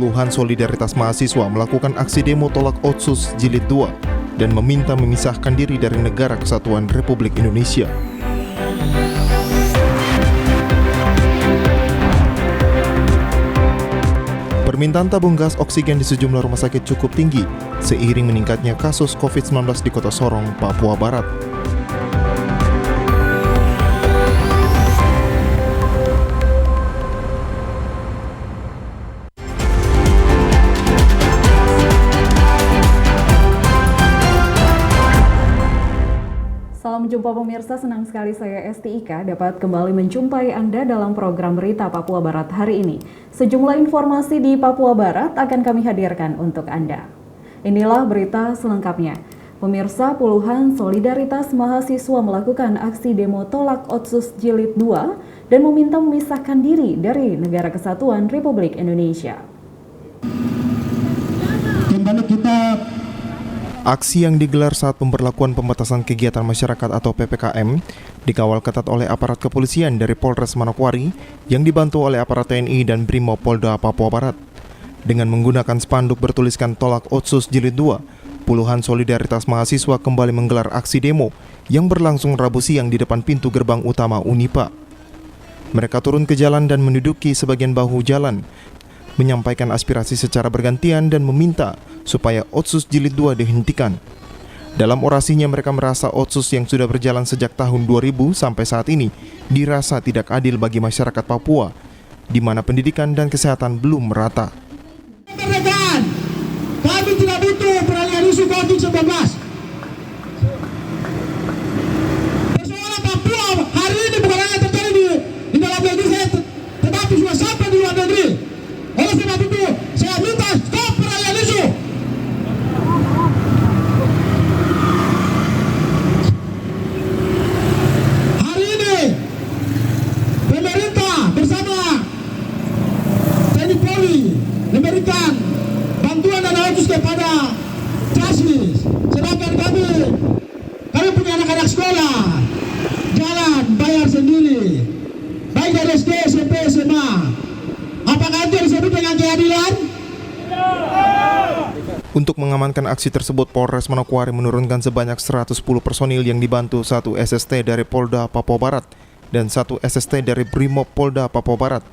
puluhan solidaritas mahasiswa melakukan aksi demo tolak Otsus Jilid 2 dan meminta memisahkan diri dari Negara Kesatuan Republik Indonesia. Permintaan tabung gas oksigen di sejumlah rumah sakit cukup tinggi seiring meningkatnya kasus COVID-19 di Kota Sorong, Papua Barat. Salam jumpa pemirsa, senang sekali saya Esti Ika dapat kembali menjumpai Anda dalam program Berita Papua Barat hari ini. Sejumlah informasi di Papua Barat akan kami hadirkan untuk Anda. Inilah berita selengkapnya. Pemirsa, puluhan solidaritas mahasiswa melakukan aksi demo tolak Otsus Jilid 2 dan meminta memisahkan diri dari Negara Kesatuan Republik Indonesia. Kembali kita Aksi yang digelar saat pemberlakuan pembatasan kegiatan masyarakat atau PPKM dikawal ketat oleh aparat kepolisian dari Polres Manokwari yang dibantu oleh aparat TNI dan Brimob Polda Papua Barat. Dengan menggunakan spanduk bertuliskan tolak Otsus Jilid 2, puluhan solidaritas mahasiswa kembali menggelar aksi demo yang berlangsung Rabu siang di depan pintu gerbang utama Unipa. Mereka turun ke jalan dan menduduki sebagian bahu jalan, menyampaikan aspirasi secara bergantian dan meminta supaya Otsus Jilid 2 dihentikan. Dalam orasinya mereka merasa Otsus yang sudah berjalan sejak tahun 2000 sampai saat ini dirasa tidak adil bagi masyarakat Papua, di mana pendidikan dan kesehatan belum merata. kemerdekaan, kami tidak butuh peralihan isu COVID-19. Persoalan Papua hari ini bukan hanya terjadi di dalam negeri saya, tetapi sudah sampai di luar negeri. Oleh sebab itu, saya minta stop peralihan isu. Hari ini, pemerintah bersama TNI Polri memberikan bantuan dana otsus kepada Casmis. Sedangkan kami punya anak-anak sekolah, jalan bayar sendiri, baik dari SD, SMP, SMA. Apakah itu disebut dengan keadilan? Untuk mengamankan aksi tersebut, Polres Manokwari menurunkan sebanyak 110 personil yang dibantu 1 SST dari Polda Papua Barat dan 1 SST dari Brimob Polda Papua Barat.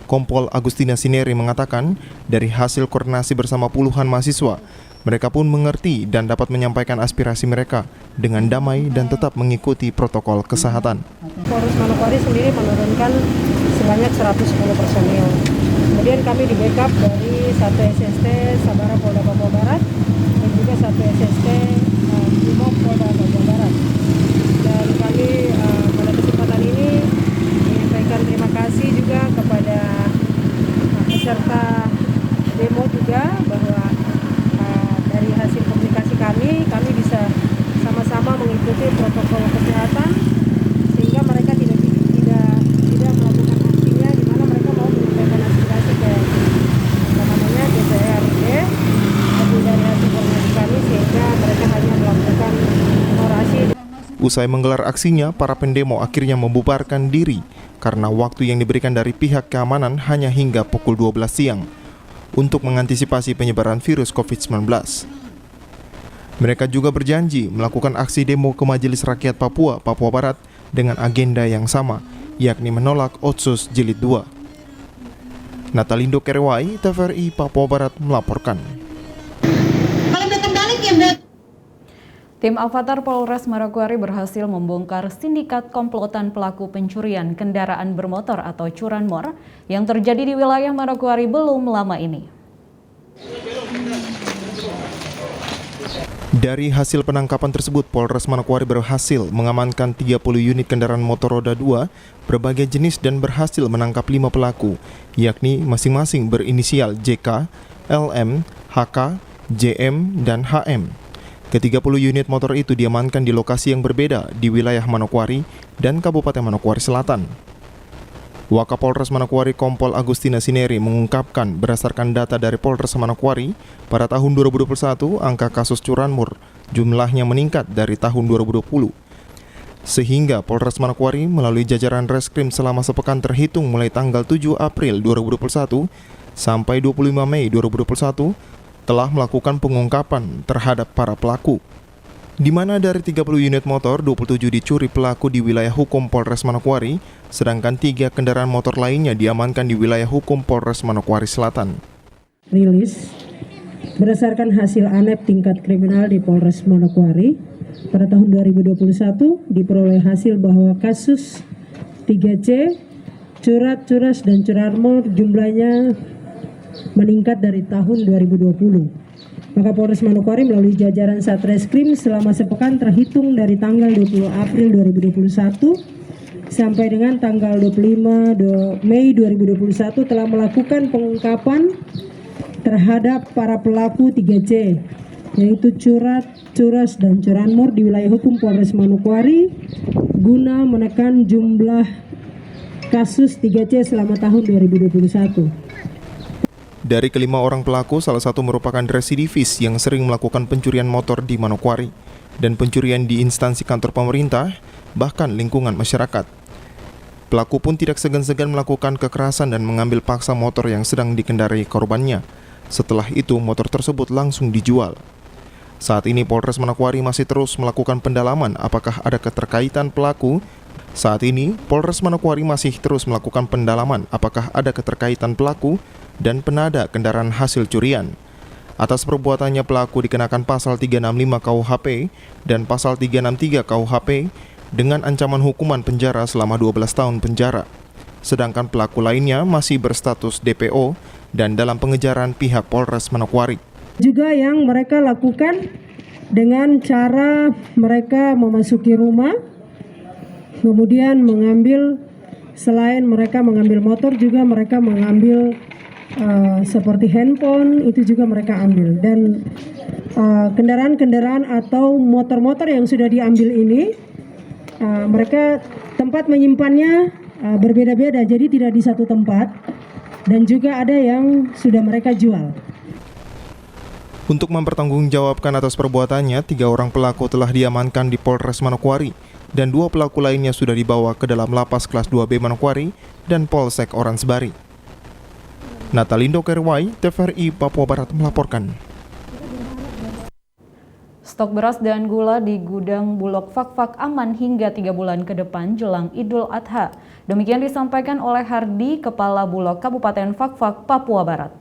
Kompol Agustina Sineri mengatakan, dari hasil koordinasi bersama puluhan mahasiswa, mereka pun mengerti dan dapat menyampaikan aspirasi mereka dengan damai dan tetap mengikuti protokol kesehatan. Polres Manokwari sendiri menurunkan sebanyak 110 personil. Kemudian kami di backup dari 1 SST Sabara Polda Papua Barat dan juga 1 SST Brimob Polda Papua Barat. Dan kami pada kesempatan ini menyampaikan terima kasih juga kepada peserta demo juga bahwa dari hasil komunikasi kami bisa sama-sama mengikuti protokol kesehatan sehingga mereka tidak melakukan aksinya di mana mereka mau menyampaikan aspirasi ke DPRD. Tapi dari hasil komunikasi kami sehingga mereka hanya melakukan orasi. Usai menggelar aksinya, para pendemo akhirnya membubarkan diri karena waktu yang diberikan dari pihak keamanan hanya hingga pukul 12 siang untuk mengantisipasi penyebaran virus COVID-19. Mereka juga berjanji melakukan aksi demo ke Majelis Rakyat Papua, Papua Barat dengan agenda yang sama, yakni menolak Otsus Jilid 2. Natalindo Kerewai, TVRI Papua Barat melaporkan. Tim Avatar Polres Manokwari berhasil membongkar sindikat komplotan pelaku pencurian kendaraan bermotor atau curanmor yang terjadi di wilayah Manokwari belum lama ini. Dari hasil penangkapan tersebut, Polres Manokwari berhasil mengamankan 30 unit kendaraan motor roda 2 berbagai jenis dan berhasil menangkap 5 pelaku, yakni masing-masing berinisial JK, LM, HK, JM, dan HM. Ke-30 unit motor itu diamankan di lokasi yang berbeda di wilayah Manokwari dan Kabupaten Manokwari Selatan. Wakapolres Manokwari Kompol Agustina Sineri mengungkapkan berdasarkan data dari Polres Manokwari, pada tahun 2021 angka kasus curanmor jumlahnya meningkat dari tahun 2020. Sehingga Polres Manokwari melalui jajaran reskrim selama sepekan terhitung mulai tanggal 7 April 2021 sampai 25 Mei 2021 telah melakukan pengungkapan terhadap para pelaku, di mana dari 30 unit motor, 27 dicuri pelaku di wilayah hukum Polres Manokwari, sedangkan 3 kendaraan motor lainnya diamankan di wilayah hukum Polres Manokwari Selatan. Rilis berdasarkan hasil ANEP tingkat kriminal di Polres Manokwari pada tahun 2021 diperoleh hasil bahwa kasus 3C, curat, curas, dan curarmor jumlahnya meningkat dari tahun 2020. Maka Polres Manokwari melalui jajaran Satreskrim selama sepekan terhitung dari tanggal 20 April 2021 sampai dengan tanggal 25 Mei 2021 telah melakukan pengungkapan terhadap para pelaku 3C, yaitu curat, curas, dan curanmor di wilayah hukum Polres Manokwari guna menekan jumlah kasus 3C selama tahun 2021. Dari kelima orang pelaku, salah satu merupakan residivis yang sering melakukan pencurian motor di Manokwari dan pencurian di instansi kantor pemerintah, bahkan lingkungan masyarakat. Pelaku pun tidak segan-segan melakukan kekerasan dan mengambil paksa motor yang sedang dikendarai korbannya. Setelah itu, motor tersebut langsung dijual. Saat ini Polres Manokwari masih terus melakukan pendalaman apakah ada keterkaitan pelaku. Saat ini, Polres Manokwari masih terus melakukan pendalaman apakah ada keterkaitan pelaku dan penada kendaraan hasil curian. Atas perbuatannya pelaku dikenakan pasal 365 KUHP dan pasal 363 KUHP dengan ancaman hukuman penjara selama 12 tahun penjara. Sedangkan pelaku lainnya masih berstatus DPO dan dalam pengejaran pihak Polres Manokwari. Juga yang mereka lakukan dengan cara mereka memasuki rumah, kemudian mengambil, selain mereka mengambil motor juga mereka mengambil seperti handphone, itu juga mereka ambil. Dan kendaraan-kendaraan atau motor-motor yang sudah diambil ini, mereka tempat menyimpannya berbeda-beda, jadi tidak di satu tempat. Dan juga ada yang sudah mereka jual. Untuk mempertanggungjawabkan atas perbuatannya, 3 orang pelaku telah diamankan di Polres Manokwari dan 2 pelaku lainnya sudah dibawa ke dalam lapas kelas 2B Manokwari dan Polsek Oransbari. Natalindo Kerwai, TVRI Papua Barat melaporkan. Stok beras dan gula di gudang Bulog Fakfak aman hingga 3 bulan ke depan jelang Idul Adha. Demikian disampaikan oleh Hardi, Kepala Bulog Kabupaten Fakfak, Papua Barat.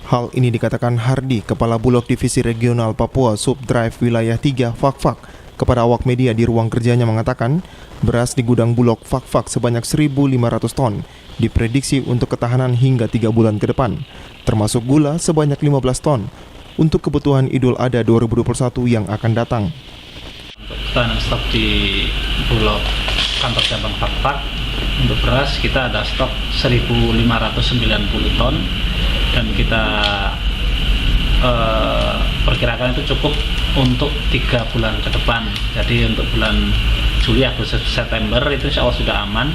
Hal ini dikatakan Hardi, Kepala Bulog Divisi Regional Papua Subdrive Wilayah 3 Fakfak, kepada awak media di ruang kerjanya mengatakan, beras di gudang Bulog Fakfak sebanyak 1.500 ton diprediksi untuk ketahanan hingga 3 bulan ke depan, termasuk gula sebanyak 15 ton untuk kebutuhan Idul Adha 2021 yang akan datang. Untuk ketahanan stok di Bulog kantor cabang Fakfak, untuk beras kita ada stok 1.590 ton dan kita perkirakan itu cukup untuk 3 bulan ke depan. Jadi untuk bulan Juli, Agustus, September itu insya Allah sudah aman,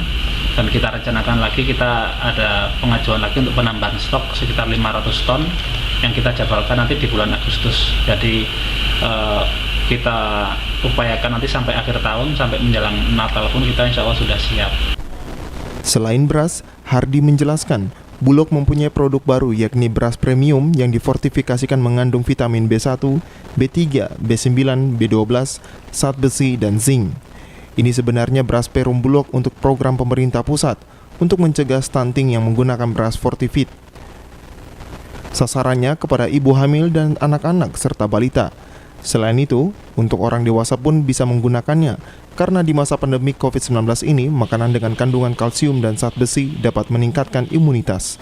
dan kita rencanakan lagi, kita ada pengajuan lagi untuk penambahan stok sekitar 500 ton yang kita jadwalkan nanti di bulan Agustus. Jadi kita upayakan nanti sampai akhir tahun, sampai menjelang Natal pun kita insya Allah sudah siap. Selain beras, Hardi menjelaskan Bulog mempunyai produk baru yakni beras premium yang difortifikasikan mengandung vitamin B1, B3, B9, B12, zat besi, dan zinc. Ini sebenarnya beras perum Bulog untuk program pemerintah pusat untuk mencegah stunting yang menggunakan beras Fortifit. Sasarannya kepada ibu hamil dan anak-anak serta balita. Selain itu, untuk orang dewasa pun bisa menggunakannya karena di masa pandemi COVID-19 ini, makanan dengan kandungan kalsium dan zat besi dapat meningkatkan imunitas.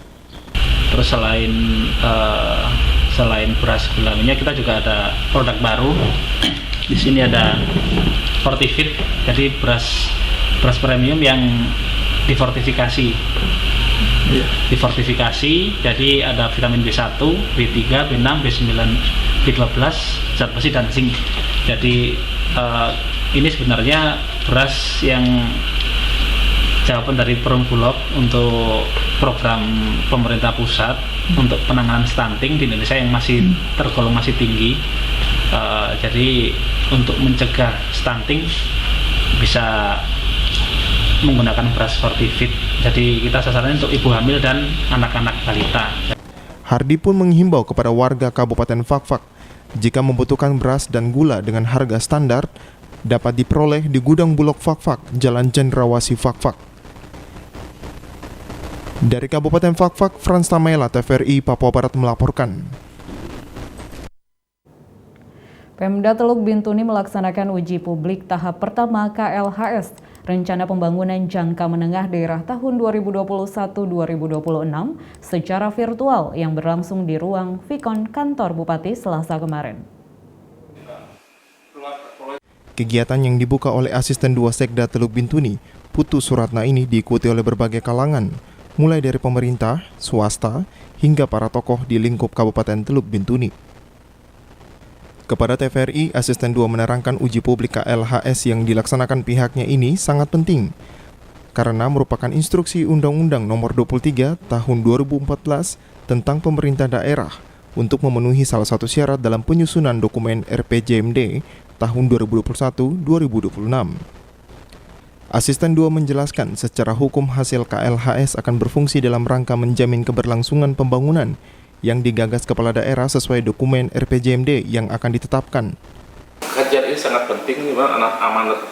Terus selain beras gula minyak, kita juga ada produk baru. Di sini ada Fortifit, jadi beras premium yang difortifikasi. Jadi ada vitamin B1, B3, B6, B9, B12, zat besi, dan zinc. Jadi ini sebenarnya beras yang jawaban dari Perum Bulog untuk program pemerintah pusat untuk penanganan stunting di Indonesia yang masih tergolong masih tinggi. Jadi untuk mencegah stunting bisa menggunakan beras fortified. Jadi kita sasarannya untuk ibu hamil dan anak-anak balita. Hardi pun menghimbau kepada warga Kabupaten Fakfak, jika membutuhkan beras dan gula dengan harga standar, dapat diperoleh di Gudang Bulog Fakfak, Jalan Cendrawasih Fakfak. Dari Kabupaten Fakfak, Frans Tamela, TVRI Papua Barat melaporkan. Pemda Teluk Bintuni melaksanakan uji publik tahap pertama KLHS, Rencana Pembangunan Jangka Menengah Daerah tahun 2021-2026 secara virtual yang berlangsung di ruang Vikon Kantor Bupati Selasa kemarin. Kegiatan yang dibuka oleh Asisten 2 Sekda Teluk Bintuni, Putu Suratna ini diikuti oleh berbagai kalangan, mulai dari pemerintah, swasta, hingga para tokoh di lingkup Kabupaten Teluk Bintuni. Kepada TVRI, Asisten 2 menerangkan uji publik KLHS yang dilaksanakan pihaknya ini sangat penting, karena merupakan instruksi Undang-Undang Nomor 23 Tahun 2014 tentang pemerintah daerah untuk memenuhi salah satu syarat dalam penyusunan dokumen RPJMD tahun 2021-2026. Asisten 2 menjelaskan secara hukum hasil KLHS akan berfungsi dalam rangka menjamin keberlangsungan pembangunan yang digagas kepala daerah sesuai dokumen RPJMD yang akan ditetapkan. Kajian ini sangat penting, amanat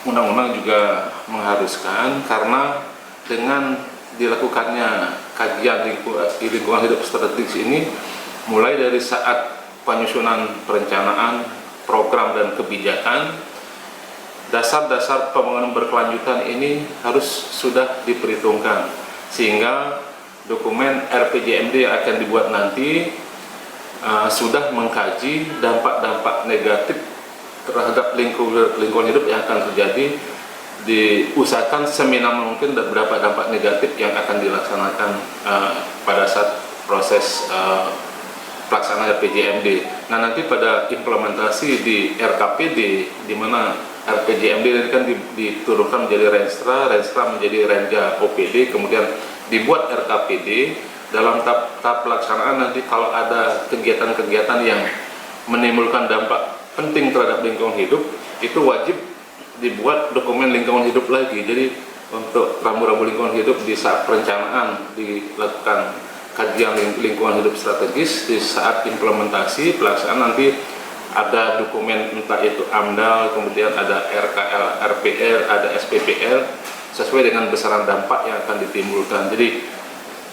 undang-undang juga mengharuskan, karena dengan dilakukannya kajian lingkungan hidup strategis ini, mulai dari saat penyusunan perencanaan, program dan kebijakan, dasar-dasar pembangunan berkelanjutan ini harus sudah diperhitungkan, sehingga dokumen RPJMD yang akan dibuat nanti sudah mengkaji dampak-dampak negatif terhadap lingkungan hidup yang akan terjadi, diusahakan seminimal mungkin beberapa dampak negatif yang akan dilaksanakan pada saat proses pelaksanaan RPJMD. Nah, nanti pada implementasi di RKPD, di mana RPJMD ini kan diturunkan menjadi Renstra menjadi Renja OPD, kemudian dibuat RKPD. Dalam tahap pelaksanaan nanti kalau ada kegiatan-kegiatan yang menimbulkan dampak penting terhadap lingkungan hidup, itu wajib dibuat dokumen lingkungan hidup lagi. Jadi untuk rambu-rambu lingkungan hidup di saat perencanaan dilakukan kajian lingkungan hidup strategis, di saat implementasi pelaksanaan nanti ada dokumen, entah itu AMDAL, kemudian ada RKL, RPL, ada SPPL, sesuai dengan besaran dampak yang akan ditimbulkan. Jadi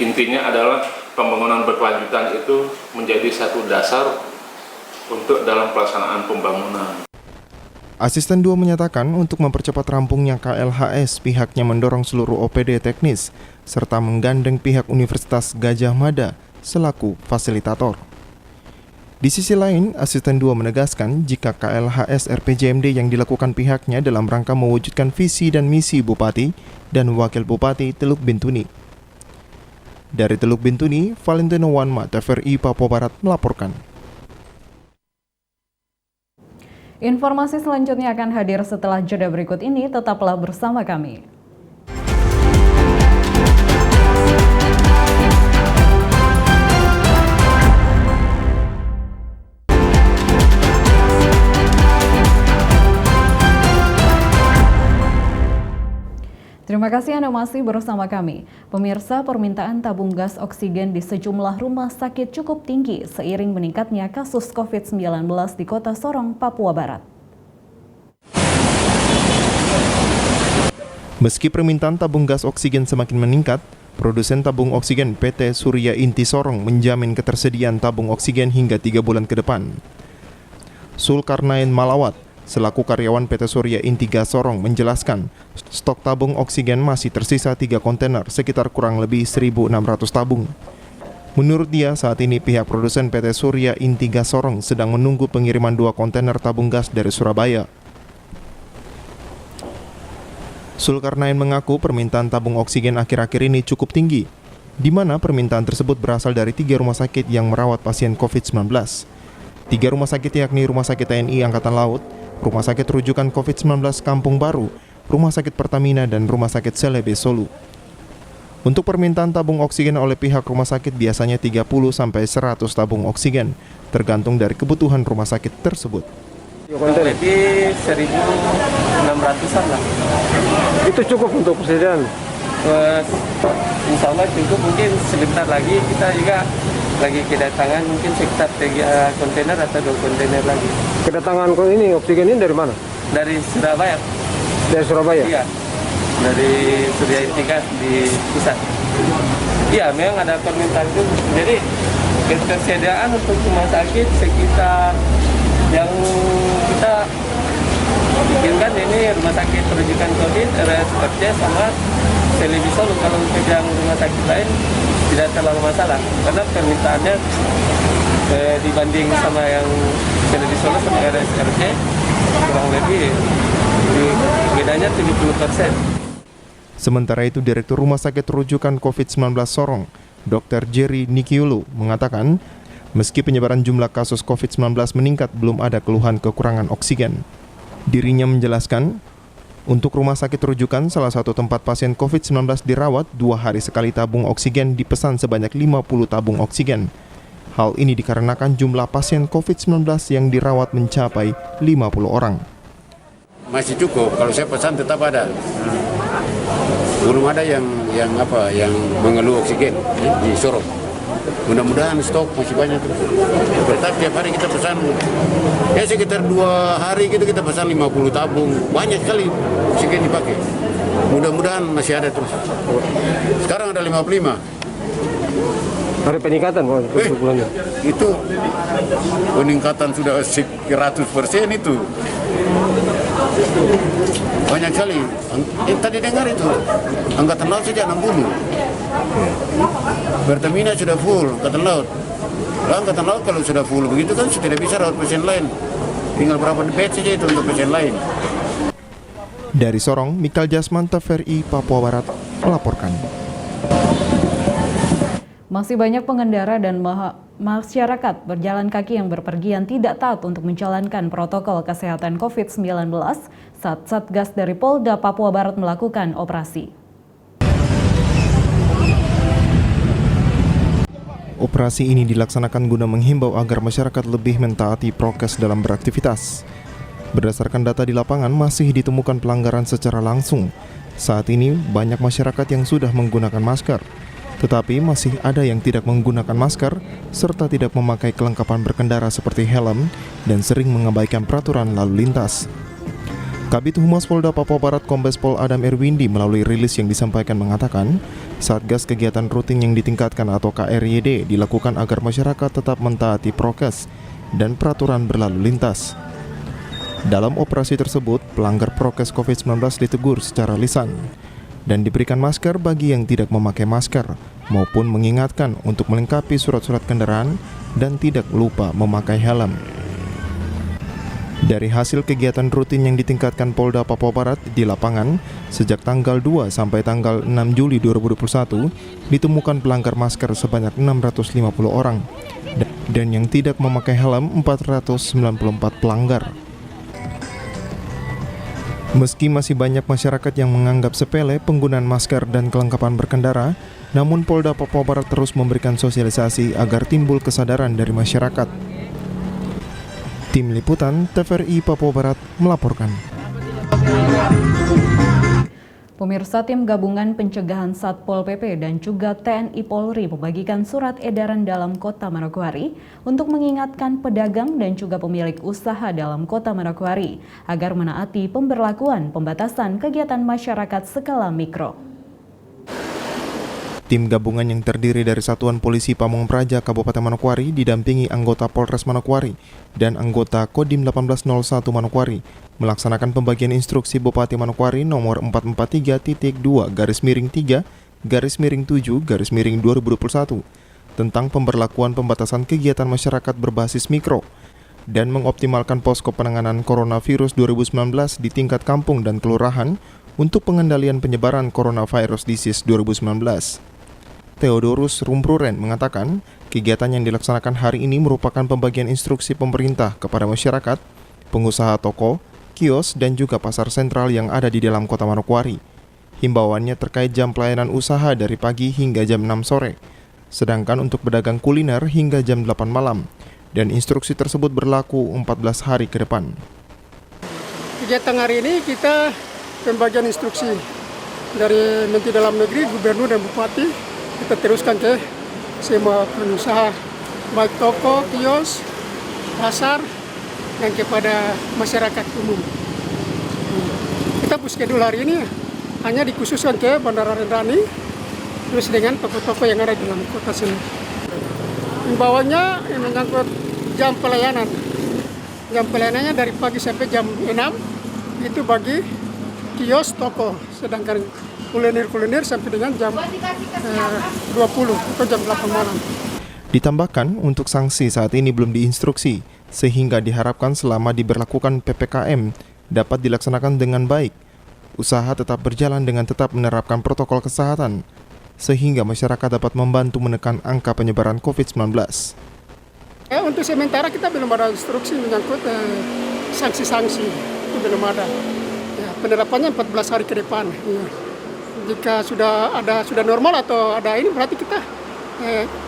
intinya adalah pembangunan berkelanjutan itu menjadi satu dasar untuk dalam pelaksanaan pembangunan. Asisten 2 menyatakan untuk mempercepat rampungnya KLHS, pihaknya mendorong seluruh OPD teknis serta menggandeng pihak Universitas Gadjah Mada selaku fasilitator. Di sisi lain, Asisten 2 menegaskan jika KLHS RPJMD yang dilakukan pihaknya dalam rangka mewujudkan visi dan misi Bupati dan Wakil Bupati Teluk Bintuni. Dari Teluk Bintuni, Valentino Wanma, TVRI Papua Barat melaporkan. Informasi selanjutnya akan hadir setelah jeda berikut ini, tetaplah bersama kami. Terima kasih Anda masih bersama kami. Pemirsa, permintaan tabung gas oksigen di sejumlah rumah sakit cukup tinggi seiring meningkatnya kasus COVID-19 di Kota Sorong, Papua Barat. Meski permintaan tabung gas oksigen semakin meningkat, produsen tabung oksigen PT Surya Inti Sorong menjamin ketersediaan tabung oksigen hingga 3 bulan ke depan. Sulkarnain Malawat, selaku karyawan PT Surya Inti Gas Sorong, menjelaskan stok tabung oksigen masih tersisa 3 kontainer, sekitar kurang lebih 1.600 tabung. Menurut dia, saat ini pihak produsen PT Surya Inti Gas Sorong sedang menunggu pengiriman 2 kontainer tabung gas dari Surabaya. Sulkarnain mengaku permintaan tabung oksigen akhir-akhir ini cukup tinggi, di mana permintaan tersebut berasal dari 3 rumah sakit yang merawat pasien COVID-19. 3 rumah sakit yakni Rumah Sakit TNI Angkatan Laut, Rumah Sakit Rujukan COVID-19 Kampung Baru, Rumah Sakit Pertamina, dan Rumah Sakit Selebe Solu. Untuk permintaan tabung oksigen oleh pihak rumah sakit biasanya 30-100 tabung oksigen, tergantung dari kebutuhan rumah sakit tersebut. Kurang lebih 1.600-an lah. Itu cukup untuk persediaan? Insya Allah cukup, mungkin sebentar lagi kita juga lagi kedatangan mungkin sekitar 3 kontainer atau 2 kontainer lagi. Kedatangan ini oksigen ini dari mana? Dari Surabaya. Dari Surabaya? Iya, dari Surya Intika di pusat. Iya, memang ada permintaan itu. Jadi ketersediaan untuk rumah sakit sekitar yang kita bikinkan ini rumah sakit rujukan COVID, RSPC sama Televisual. Kalau untuk yang rumah sakit lain tidak terlalu masalah karena permintaannya dibanding sama yang Televisual sama RSPC kurang lebih bedanya 70%. Sementara itu, Direktur Rumah Sakit Rujukan COVID-19 Sorong, Dr. Jerry Nikiulu, mengatakan meski penyebaran jumlah kasus COVID-19 meningkat, belum ada keluhan kekurangan oksigen. Dirinya menjelaskan, untuk rumah sakit rujukan, salah satu tempat pasien COVID-19 dirawat 2 hari sekali tabung oksigen dipesan sebanyak 50 tabung oksigen. Hal ini dikarenakan jumlah pasien COVID-19 yang dirawat mencapai 50 orang. Masih cukup, kalau saya pesan tetap ada. Belum ada yang mengeluh oksigen di Sorong. Mudah-mudahan stok masih banyak. Tetap tiap hari kita pesan, ya sekitar 2 hari gitu kita pesan 50 tabung. Banyak sekali oksigen dipakai. Mudah-mudahan masih ada terus. Sekarang ada 55. Ada peningkatan bulannya? Itu peningkatan sudah 100% itu. Banyak sekali. Tadi dengar itu, angkatan laut saja 60. Pertamina sudah full, angkatan laut. Angkatan laut kalau sudah full begitu kan sudah tidak bisa rawat pasien lain. Tinggal berapa bed saja itu untuk pasien lain. Dari Sorong, Mikal Jasman, TVRI, Papua Barat, melaporkan. Masih banyak pengendara dan masyarakat berjalan kaki yang berpergian tidak taat untuk menjalankan protokol kesehatan COVID-19 saat Satgas dari Polda Papua Barat melakukan operasi. Operasi ini dilaksanakan guna menghimbau agar masyarakat lebih mentaati prokes dalam beraktivitas. Berdasarkan data di lapangan, masih ditemukan pelanggaran secara langsung. Saat ini, banyak masyarakat yang sudah menggunakan masker. Tetapi masih ada yang tidak menggunakan masker serta tidak memakai kelengkapan berkendara seperti helm dan sering mengabaikan peraturan lalu lintas. Kabid Humas Polda Papua Barat Kombes Pol Adam Erwindi melalui rilis yang disampaikan mengatakan, Satgas kegiatan rutin yang ditingkatkan atau KRYD dilakukan agar masyarakat tetap mentaati prokes dan peraturan berlalu lintas. Dalam operasi tersebut, pelanggar prokes COVID-19 ditegur secara lisan dan diberikan masker bagi yang tidak memakai masker, maupun mengingatkan untuk melengkapi surat-surat kendaraan dan tidak lupa memakai helm. Dari hasil kegiatan rutin yang ditingkatkan Polda Papua Barat di lapangan, sejak tanggal 2 sampai tanggal 6 Juli 2021, ditemukan pelanggar masker sebanyak 650 orang, dan yang tidak memakai helm 494 pelanggar. Meski masih banyak masyarakat yang menganggap sepele penggunaan masker dan kelengkapan berkendara, namun Polda Papua Barat terus memberikan sosialisasi agar timbul kesadaran dari masyarakat. Tim Liputan TVRI Papua Barat melaporkan. Pemirsa, tim gabungan pencegahan Satpol PP dan juga TNI Polri membagikan surat edaran dalam Kota Manokwari untuk mengingatkan pedagang dan juga pemilik usaha dalam Kota Manokwari agar menaati pemberlakuan pembatasan kegiatan masyarakat skala mikro. Tim gabungan yang terdiri dari Satuan Polisi Pamong Praja Kabupaten Manokwari didampingi anggota Polres Manokwari dan anggota Kodim 1801 Manokwari melaksanakan pembagian instruksi Bupati Manokwari nomor 443.2/3-3/7/2021 tentang pemberlakuan pembatasan kegiatan masyarakat berbasis mikro dan mengoptimalkan posko penanganan coronavirus 2019 di tingkat kampung dan kelurahan untuk pengendalian penyebaran coronavirus disease 2019. Theodorus Rumpruren mengatakan, kegiatan yang dilaksanakan hari ini merupakan pembagian instruksi pemerintah kepada masyarakat, pengusaha toko, kios, dan juga pasar sentral yang ada di dalam Kota Manokwari. Himbauannya terkait jam pelayanan usaha dari pagi hingga jam 6 sore, sedangkan untuk pedagang kuliner hingga jam 8 malam, dan instruksi tersebut berlaku 14 hari ke depan. kegiatan hari ini kita pembagian instruksi dari Menteri Dalam Negeri, Gubernur dan Bupati. Kita teruskan ke semua pengusaha, baik toko, kios, pasar, dan kepada masyarakat umum. Kita puskesdul hari ini hanya dikhususkan ke Bandara Renrani, terus dengan toko-toko yang ada di dalam kota sini. Himbauannya menyangkut jam pelayanan. Jam pelayanannya dari pagi sampai jam 6, itu bagi kios, toko. Sedangkan kuliner sampai dengan jam 20 atau jam 8 malam. Ditambahkan, untuk sanksi saat ini belum diinstruksi, sehingga diharapkan selama diberlakukan PPKM dapat dilaksanakan dengan baik. Usaha tetap berjalan dengan tetap menerapkan protokol kesehatan, sehingga masyarakat dapat membantu menekan angka penyebaran COVID-19. Untuk sementara kita belum ada instruksi menyangkut sanksi-sanksi, itu belum ada. Ya, penerapannya 14 hari ke depan. Ya. Jika sudah normal atau ada ini, berarti kita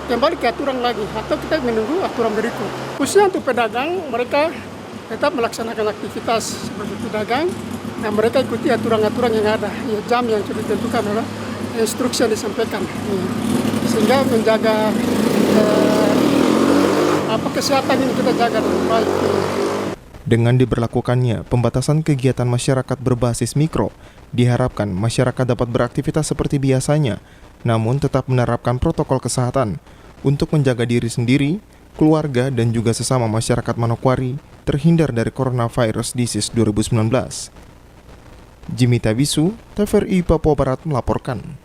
kembali ke aturan lagi, atau kita menunggu aturan berikut. Khususnya untuk pedagang, mereka tetap melaksanakan aktivitas sebagai pedagang, dan mereka ikuti aturan-aturan yang ada, ya, jam yang sudah ditentukan oleh instruksi yang disampaikan, ya. Sehingga menjaga kesehatan ini kita jaga dengan baik. Dengan diberlakukannya pembatasan kegiatan masyarakat berbasis mikro, diharapkan masyarakat dapat beraktivitas seperti biasanya, namun tetap menerapkan protokol kesehatan untuk menjaga diri sendiri, keluarga, dan juga sesama masyarakat Manokwari terhindar dari coronavirus disease 2019. Jimmy Tabisu, TVRI Papua Barat melaporkan.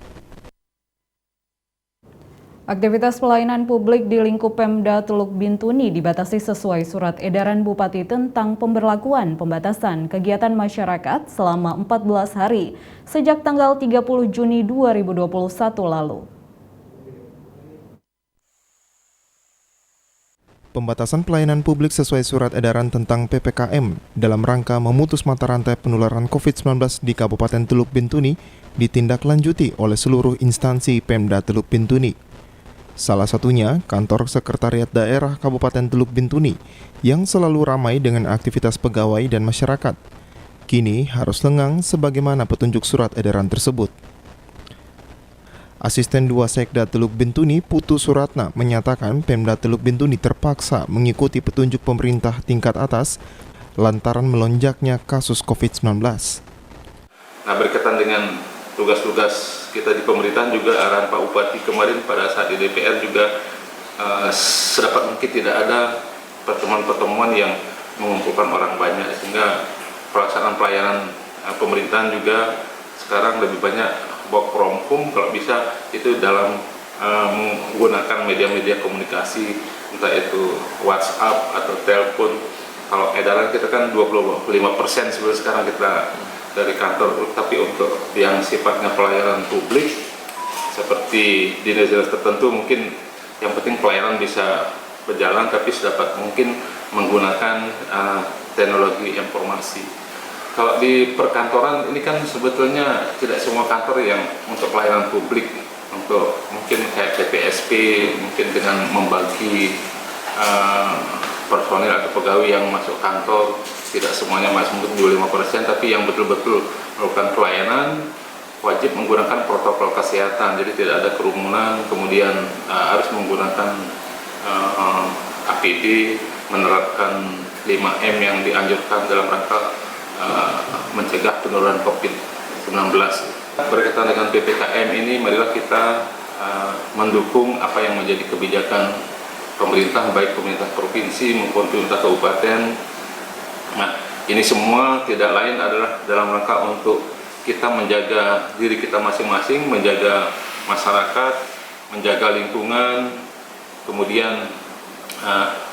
Aktivitas pelayanan publik di lingkup Pemda Teluk Bintuni dibatasi sesuai surat edaran Bupati tentang pemberlakuan pembatasan kegiatan masyarakat selama 14 hari sejak tanggal 30 Juni 2021 lalu. Pembatasan pelayanan publik sesuai surat edaran tentang PPKM dalam rangka memutus mata rantai penularan COVID-19 di Kabupaten Teluk Bintuni ditindaklanjuti oleh seluruh instansi Pemda Teluk Bintuni. Salah satunya kantor Sekretariat Daerah Kabupaten Teluk Bintuni yang selalu ramai dengan aktivitas pegawai dan masyarakat. Kini harus lengang sebagaimana petunjuk surat edaran tersebut. Asisten 2 Sekda Teluk Bintuni Putu Suratna menyatakan Pemda Teluk Bintuni terpaksa mengikuti petunjuk pemerintah tingkat atas lantaran melonjaknya kasus COVID-19. Nah, berkaitan dengan tugas-tugas kita di pemerintahan juga arahan Pak Bupati kemarin pada saat di DPR juga sedapat mungkin tidak ada pertemuan-pertemuan yang mengumpulkan orang banyak, sehingga pelaksanaan pelayanan pemerintahan juga sekarang lebih banyak work from home, kalau bisa itu dalam menggunakan media-media komunikasi, entah itu WhatsApp atau telepon. Kalau edaran kita kan 25% sebelum sekarang kita dari kantor, tapi untuk yang sifatnya pelayanan publik seperti dinas-dinas tertentu mungkin yang penting pelayanan bisa berjalan, tapi sedapat mungkin menggunakan teknologi informasi. Kalau di perkantoran ini kan sebetulnya tidak semua kantor yang untuk pelayanan publik, untuk mungkin kayak PPSP mungkin dengan membagi personil atau pegawai yang masuk kantor, tidak semuanya masuk mungkin 25%, tapi yang betul-betul melakukan pelayanan wajib menggunakan protokol kesehatan, jadi tidak ada kerumunan, kemudian harus menggunakan APD, menerapkan 5M yang dianjurkan dalam rangka mencegah penularan COVID-19. Berkaitan dengan PPKM ini, marilah kita mendukung apa yang menjadi kebijakan pemerintah, baik pemerintah provinsi maupun pemerintah kabupaten. Nah, ini semua tidak lain adalah dalam rangka untuk kita menjaga diri kita masing-masing, menjaga masyarakat, menjaga lingkungan, kemudian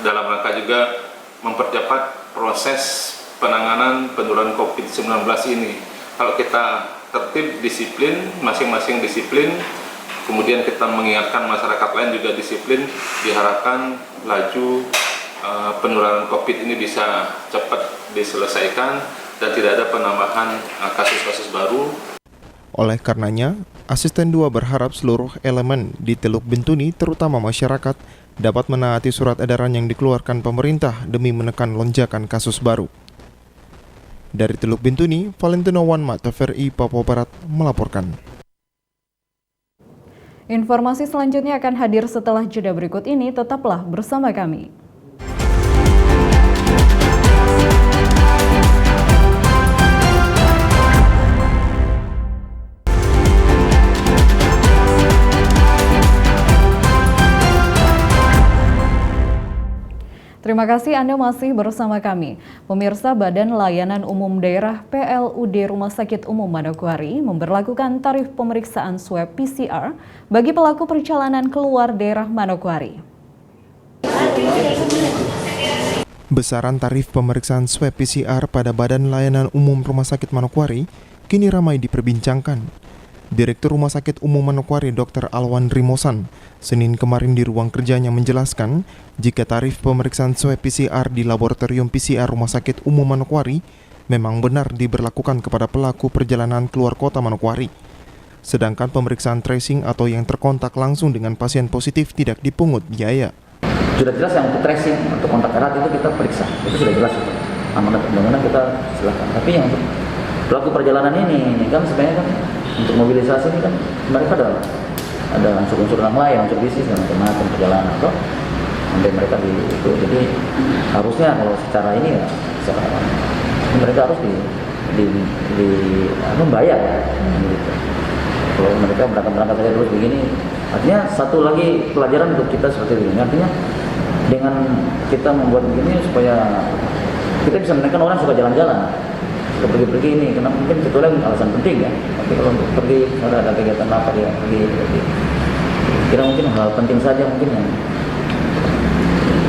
dalam rangka juga mempercepat proses penanganan penularan COVID-19 ini. Kalau kita tertib, disiplin, masing-masing disiplin, kemudian kita mengingatkan masyarakat lain juga disiplin, diharapkan laju penularan COVID ini bisa cepat diselesaikan dan tidak ada penambahan kasus-kasus baru. Oleh karenanya, Asisten 2 berharap seluruh elemen di Teluk Bintuni, terutama masyarakat, dapat menaati surat edaran yang dikeluarkan pemerintah demi menekan lonjakan kasus baru. Dari Teluk Bintuni, Valentino Wanma, TVRI Papua Barat melaporkan. Informasi selanjutnya akan hadir setelah jeda berikut ini, tetaplah bersama kami. Terima kasih Anda masih bersama kami. Pemirsa, Badan Layanan Umum Daerah PLUD Rumah Sakit Umum Manokwari memberlakukan tarif pemeriksaan swab PCR bagi pelaku perjalanan keluar daerah Manokwari. Besaran tarif pemeriksaan swab PCR pada Badan Layanan Umum Rumah Sakit Manokwari kini ramai diperbincangkan. Direktur Rumah Sakit Umum Manokwari Dr. Alwan Rimosan Senin kemarin di ruang kerjanya menjelaskan jika tarif pemeriksaan swab PCR di Laboratorium PCR Rumah Sakit Umum Manokwari memang benar diberlakukan kepada pelaku perjalanan keluar kota Manokwari. Sedangkan pemeriksaan tracing atau yang terkontak langsung dengan pasien positif tidak dipungut biaya. Sudah jelas yang untuk tracing, untuk kontak erat itu kita periksa, itu sudah jelas. Amanat undang-undang kita silakan. Tapi yang untuk pelaku perjalanan ini kan sebenarnya kan untuk mobilisasi ini kan mereka ada unsur-unsur yang lain, unsur bisnis dan macam-macam perjalanan atau sampai mereka di itu. Jadi harusnya kalau secara ini ya secara mereka harus membayar gitu. Kalau mereka berangkat saja terus begini, artinya satu lagi pelajaran untuk kita seperti ini. Artinya dengan kita membuat begini supaya kita bisa menekan orang suka jalan-jalan. Pergi-pergi ini, karena mungkin kebetulan alasan penting ya. Tapi kalau untuk pergi, ada kegiatan apa ya, pergi. Kira mungkin hal penting saja mungkin yang.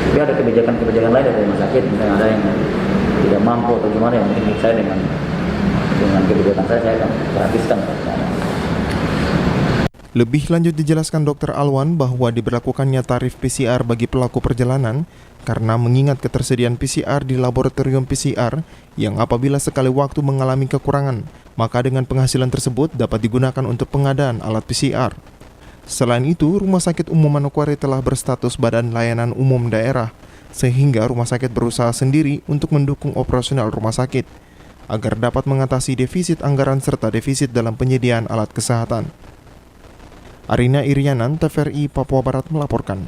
Tapi ada kebijakan-kebijakan lain dari rumah sakit, misalnya ada yang tidak mampu atau gimana, yang mungkin saya dengan kebijakan saya akan gratiskan. Lebih lanjut dijelaskan Dr. Alwan bahwa diberlakukannya tarif PCR bagi pelaku perjalanan karena mengingat ketersediaan PCR di laboratorium PCR yang apabila sekali waktu mengalami kekurangan, maka dengan penghasilan tersebut dapat digunakan untuk pengadaan alat PCR. Selain itu, Rumah Sakit Umum Manokwari telah berstatus Badan Layanan Umum Daerah, sehingga rumah sakit berusaha sendiri untuk mendukung operasional rumah sakit, agar dapat mengatasi defisit anggaran serta defisit dalam penyediaan alat kesehatan. Arina Irianan, TVRI Papua Barat melaporkan.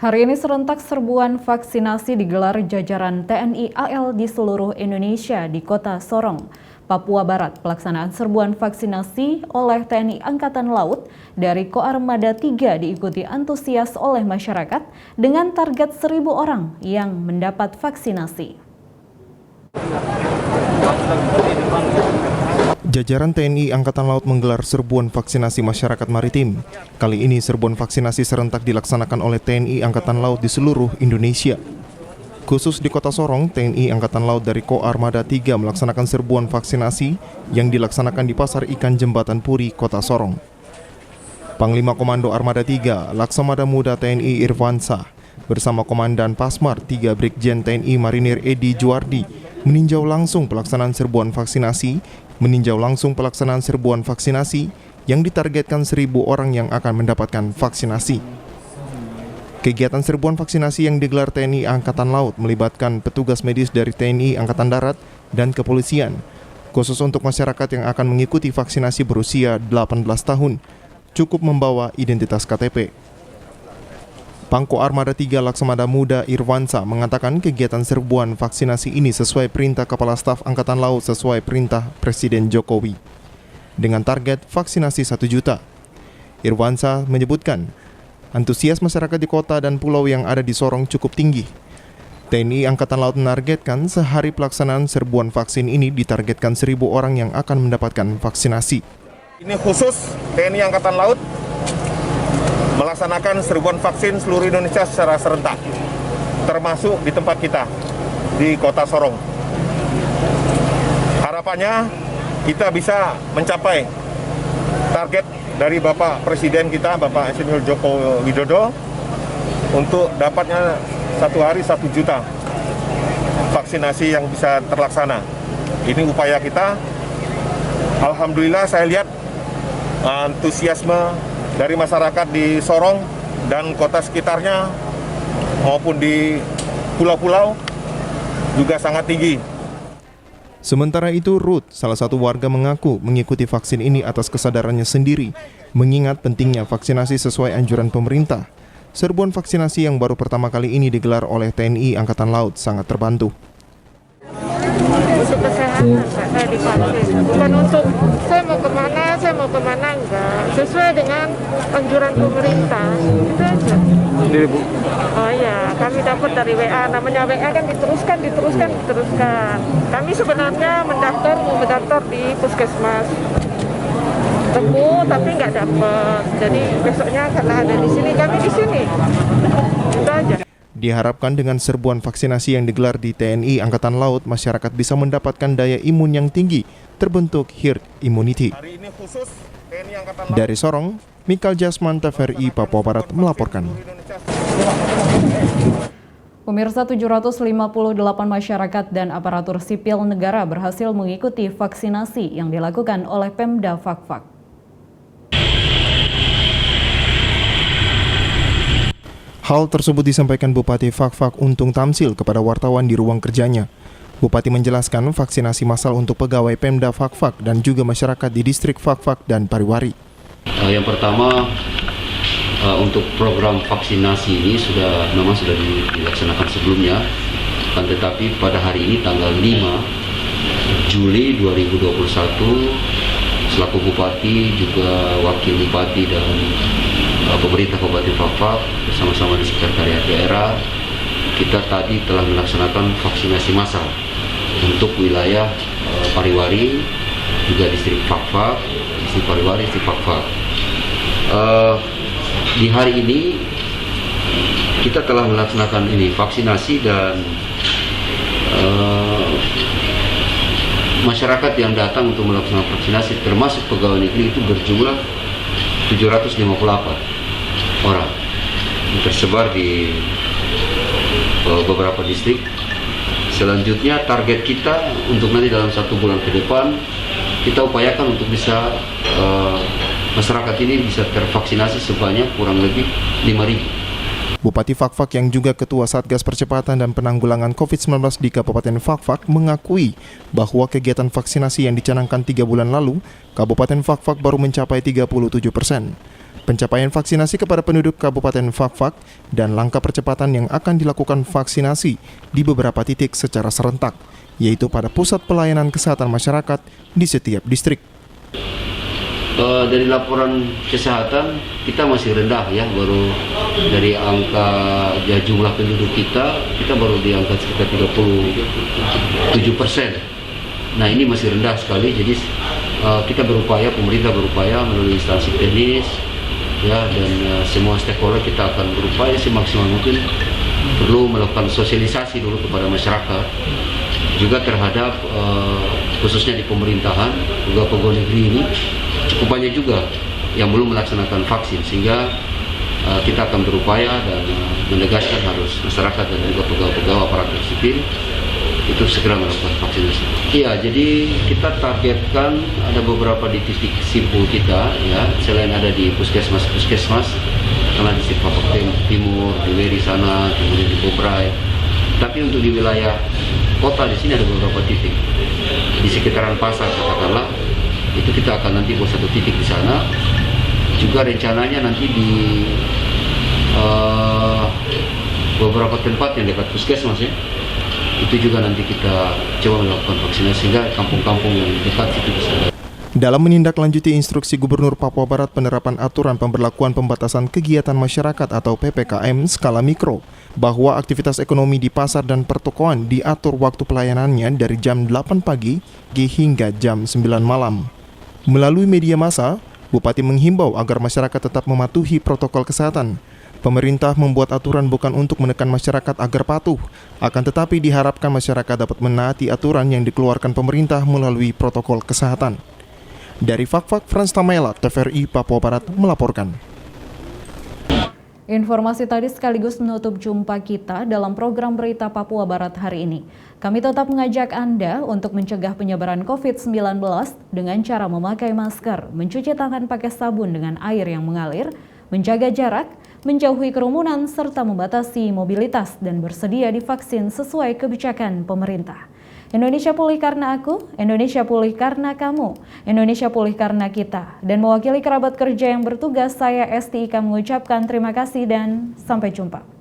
Hari ini serentak serbuan vaksinasi digelar jajaran TNI AL di seluruh Indonesia di Kota Sorong, Papua Barat. Pelaksanaan serbuan vaksinasi oleh TNI Angkatan Laut dari Koarmada 3 diikuti antusias oleh masyarakat dengan target 1.000 orang yang mendapat vaksinasi. Jajaran TNI Angkatan Laut menggelar serbuan vaksinasi masyarakat maritim. Kali ini serbuan vaksinasi serentak dilaksanakan oleh TNI Angkatan Laut di seluruh Indonesia. Khusus di Kota Sorong, TNI Angkatan Laut dari Koarmada 3 melaksanakan serbuan vaksinasi yang dilaksanakan di Pasar Ikan Jembatan Puri, Kota Sorong. Panglima Komando Armada 3, Laksamada Muda TNI Irvansa, bersama Komandan Pasmar 3 Brigjen TNI Marinir Edi Juardi, meninjau langsung pelaksanaan serbuan vaksinasi yang ditargetkan 1.000 orang yang akan mendapatkan vaksinasi. Kegiatan serbuan vaksinasi yang digelar TNI Angkatan Laut melibatkan petugas medis dari TNI Angkatan Darat dan Kepolisian, khusus untuk masyarakat yang akan mengikuti vaksinasi berusia 18 tahun, cukup membawa identitas KTP. Pangko Armada 3 Laksamada Muda Irvansa mengatakan kegiatan serbuan vaksinasi ini sesuai perintah Kepala Staf Angkatan Laut sesuai perintah Presiden Jokowi, dengan target vaksinasi 1 juta. Irvansa menyebutkan, antusias masyarakat di kota dan pulau yang ada di Sorong cukup tinggi. TNI Angkatan Laut menargetkan sehari pelaksanaan serbuan vaksin ini ditargetkan 1.000 orang yang akan mendapatkan vaksinasi. Ini khusus TNI Angkatan Laut melaksanakan serbuan vaksin seluruh Indonesia secara serentak, termasuk di tempat kita, di Kota Sorong. Harapannya kita bisa mencapai target dari Bapak Presiden kita, Bapak Insinyur Joko Widodo, untuk dapatnya satu hari 1 juta vaksinasi yang bisa terlaksana. Ini upaya kita. Alhamdulillah saya lihat antusiasme dari masyarakat di Sorong dan kota sekitarnya maupun di pulau-pulau juga sangat tinggi. Sementara itu, Ruth, salah satu warga mengaku mengikuti vaksin ini atas kesadarannya sendiri, mengingat pentingnya vaksinasi sesuai anjuran pemerintah. Serbuan vaksinasi yang baru pertama kali ini digelar oleh TNI Angkatan Laut sangat terbantu. Untuk kesehatan saya divaksin, bukan untuk saya mau kemana enggak, sesuai dengan anjuran pemerintah, itu aja. Oh ya, kami dapat dari WA, namanya WA kan diteruskan. Kami sebenarnya mau mendaftar di puskesmas Teguh, tapi nggak dapat. Jadi besoknya karena ada di sini, kami di sini. Itu aja. Diharapkan dengan serbuan vaksinasi yang digelar di TNI Angkatan Laut, masyarakat bisa mendapatkan daya imun yang tinggi, terbentuk herd immunity. Dari Sorong, Mikal Jasman, TVRI Papua Barat melaporkan. Pemirsa, 758 masyarakat dan aparatur sipil negara berhasil mengikuti vaksinasi yang dilakukan oleh Pemda Fakfak. Hal tersebut disampaikan Bupati Fakfak Untung Tamsil kepada wartawan di ruang kerjanya. Bupati menjelaskan vaksinasi massal untuk pegawai Pemda Fakfak dan juga masyarakat di distrik Fakfak dan Pariwari. Yang pertama, untuk program vaksinasi ini memang sudah dilaksanakan sebelumnya, kan tetapi pada hari ini tanggal 5 Juli 2021 selaku Bupati juga Wakil Bupati dan pemerintah Kabupaten Fakfak bersama-sama di Sekretariat Daerah, kita tadi telah melaksanakan vaksinasi massal untuk wilayah Pariwari, juga distrik Fakfak, distrik Pariwari, distrik Fakfak. Di hari ini kita telah melaksanakan vaksinasi dan masyarakat yang datang untuk melaksanakan vaksinasi termasuk pegawai negeri itu berjumlah 758 orang tersebar di beberapa distrik. Selanjutnya target kita untuk nanti dalam 1 bulan ke depan kita upayakan untuk bisa masyarakat ini bisa tervaksinasi sebanyak kurang lebih 5.000. Bupati Fakfak yang juga Ketua Satgas Percepatan dan Penanggulangan COVID-19 di Kabupaten Fakfak mengakui bahwa kegiatan vaksinasi yang dicanangkan 3 bulan lalu, Kabupaten Fakfak baru mencapai 37%. Pencapaian vaksinasi kepada penduduk Kabupaten Fakfak dan langkah percepatan yang akan dilakukan vaksinasi di beberapa titik secara serentak, yaitu pada pusat pelayanan kesehatan masyarakat di setiap distrik. Dari laporan kesehatan kita masih rendah ya, baru dari angka jumlah penduduk kita baru di angka sekitar 37%. Nah ini masih rendah sekali, jadi kita pemerintah berupaya melalui instansi teknis ya, dan semua stakeholder kita akan berupaya semaksimal mungkin perlu melakukan sosialisasi dulu kepada masyarakat juga terhadap khususnya di pemerintahan, juga pegawai negeri ini cukup banyak juga yang belum melaksanakan vaksin, sehingga kita akan berupaya dan menegaskan harus masyarakat dan juga pegawai-pegawai aparatur sipil itu segera melakukan vaksinasi. Iya, jadi kita targetkan ada beberapa di titik simpul kita ya, selain ada di puskesmas karena di Fakfak Timur, di Weri sana, kemudian di Bobrai. Tapi untuk di wilayah kota di sini ada beberapa titik di sekitaran pasar katakanlah, itu kita akan nanti buat 1 titik di sana. Juga rencananya nanti di beberapa tempat yang dekat puskesmas ya, itu juga nanti kita coba melakukan vaksinasi sehingga kampung-kampung yang dekat itu bisa. Dalam menindaklanjuti instruksi Gubernur Papua Barat penerapan aturan pemberlakuan pembatasan kegiatan masyarakat atau PPKM skala mikro, bahwa aktivitas ekonomi di pasar dan pertokoan diatur waktu pelayanannya dari jam 8 pagi hingga jam 9 malam. Melalui media massa, Bupati menghimbau agar masyarakat tetap mematuhi protokol kesehatan. Pemerintah membuat aturan bukan untuk menekan masyarakat agar patuh, akan tetapi diharapkan masyarakat dapat menaati aturan yang dikeluarkan pemerintah melalui protokol kesehatan. Dari Fakfak, Frans Tamela, TVRI Papua Barat melaporkan. Informasi tadi sekaligus menutup jumpa kita dalam program Berita Papua Barat hari ini. Kami tetap mengajak Anda untuk mencegah penyebaran COVID-19 dengan cara memakai masker, mencuci tangan pakai sabun dengan air yang mengalir, menjaga jarak, menjauhi kerumunan, serta membatasi mobilitas dan bersedia divaksin sesuai kebijakan pemerintah. Indonesia pulih karena aku, Indonesia pulih karena kamu, Indonesia pulih karena kita. Dan mewakili kerabat kerja yang bertugas, saya Esti Ika mengucapkan terima kasih dan sampai jumpa.